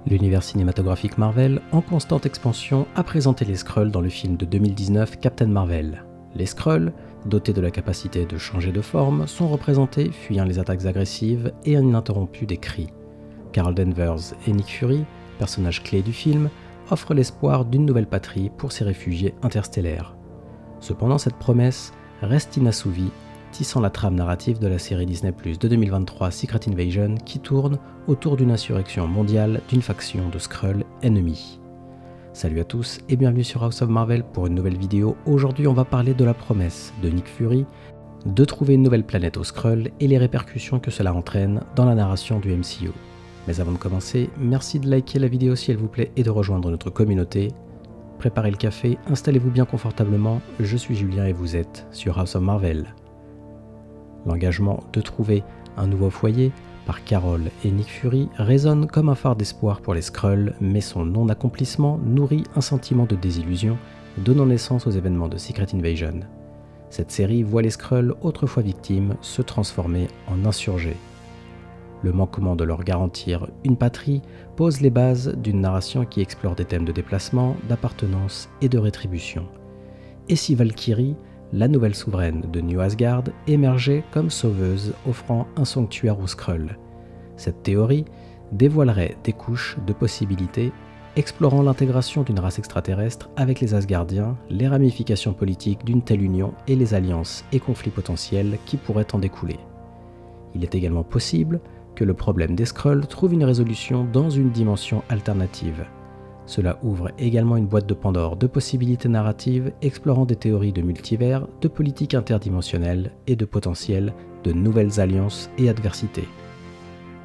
L'univers cinématographique Marvel, en constante expansion, a présenté les Skrulls dans le film de 2019 Captain Marvel. Les Skrulls, dotés de la capacité de changer de forme, sont représentés fuyant les attaques agressives et ininterrompues des cris. Carol Danvers et Nick Fury, personnages clés du film, offrent l'espoir d'une nouvelle patrie pour ces réfugiés interstellaires. Cependant, cette promesse reste inassouvie, tissant la trame narrative de la série Disney+ de 2023 Secret Invasion qui tourne autour d'une insurrection mondiale d'une faction de Skrulls ennemis. Salut à tous et bienvenue sur House of Marvel pour une nouvelle vidéo. Aujourd'hui on va parler de la promesse de Nick Fury de trouver une nouvelle planète aux Skrulls et les répercussions que cela entraîne dans la narration du MCU. Mais avant de commencer, merci de liker la vidéo si elle vous plaît et de rejoindre notre communauté. Préparez le café, installez-vous bien confortablement, je suis Julien et vous êtes sur House of Marvel. L'engagement de trouver un nouveau foyer par Carol et Nick Fury résonne comme un phare d'espoir pour les Skrulls, mais son non-accomplissement nourrit un sentiment de désillusion, donnant naissance aux événements de Secret Invasion. Cette série voit les Skrulls, autrefois victimes, se transformer en insurgés. Le manquement de leur garantir une patrie pose les bases d'une narration qui explore des thèmes de déplacement, d'appartenance et de rétribution. Et si Valkyrie, la nouvelle souveraine de New Asgard, émergeait comme sauveuse, offrant un sanctuaire aux Skrulls. Cette théorie dévoilerait des couches de possibilités, explorant l'intégration d'une race extraterrestre avec les Asgardiens, les ramifications politiques d'une telle union et les alliances et conflits potentiels qui pourraient en découler. Il est également possible que le problème des Skrulls trouve une résolution dans une dimension alternative. Cela ouvre également une boîte de Pandore de possibilités narratives explorant des théories de multivers, de politique interdimensionnelle et de potentiel de nouvelles alliances et adversités.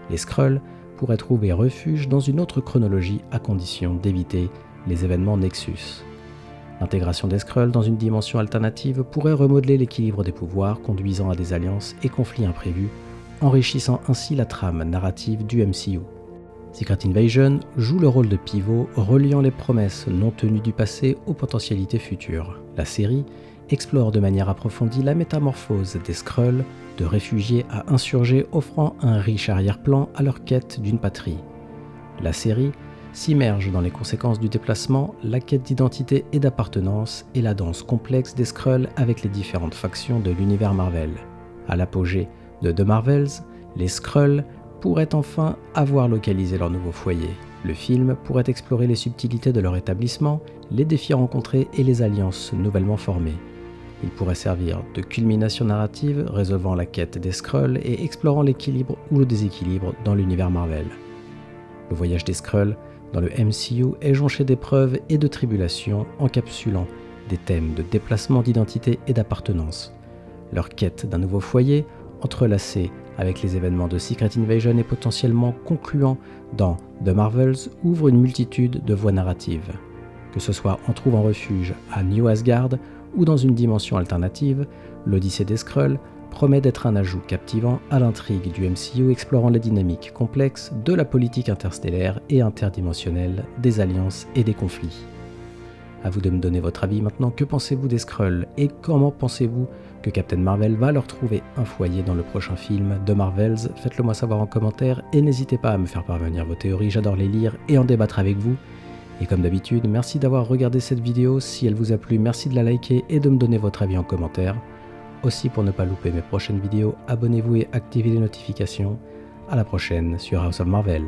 Les Skrulls pourraient trouver refuge dans une autre chronologie à condition d'éviter les événements Nexus. L'intégration des Skrulls dans une dimension alternative pourrait remodeler l'équilibre des pouvoirs conduisant à des alliances et conflits imprévus, enrichissant ainsi la trame narrative du MCU. Secret Invasion joue le rôle de pivot, reliant les promesses non tenues du passé aux potentialités futures. La série explore de manière approfondie la métamorphose des Skrulls, de réfugiés à insurgés, offrant un riche arrière-plan à leur quête d'une patrie. La série s'immerge dans les conséquences du déplacement, la quête d'identité et d'appartenance et la danse complexe des Skrulls avec les différentes factions de l'univers Marvel. À l'apogée de The Marvels, les Skrulls pourraient enfin avoir localisé leur nouveau foyer. Le film pourrait explorer les subtilités de leur établissement, les défis rencontrés et les alliances nouvellement formées. Il pourrait servir de culmination narrative, résolvant la quête des Skrulls et explorant l'équilibre ou le déséquilibre dans l'univers Marvel. Le voyage des Skrulls dans le MCU est jonché d'épreuves et de tribulations, encapsulant des thèmes de déplacement d'identité et d'appartenance. Leur quête d'un nouveau foyer, entrelacée avec les événements de Secret Invasion et potentiellement concluant dans The Marvels, ouvre une multitude de voies narratives. Que ce soit en trouvant refuge à New Asgard ou dans une dimension alternative, l'Odyssée des Skrulls promet d'être un ajout captivant à l'intrigue du MCU explorant les dynamiques complexes de la politique interstellaire et interdimensionnelle, des alliances et des conflits. À vous de me donner votre avis maintenant, que pensez-vous des Skrulls et comment pensez-vous que Captain Marvel va leur trouver un foyer dans le prochain film The Marvels? Faites-le moi savoir en commentaire et n'hésitez pas à me faire parvenir vos théories, j'adore les lire et en débattre avec vous. Et comme d'habitude, merci d'avoir regardé cette vidéo, si elle vous a plu, merci de la liker et de me donner votre avis en commentaire. Aussi pour ne pas louper mes prochaines vidéos, abonnez-vous et activez les notifications. À la prochaine sur House of Marvel.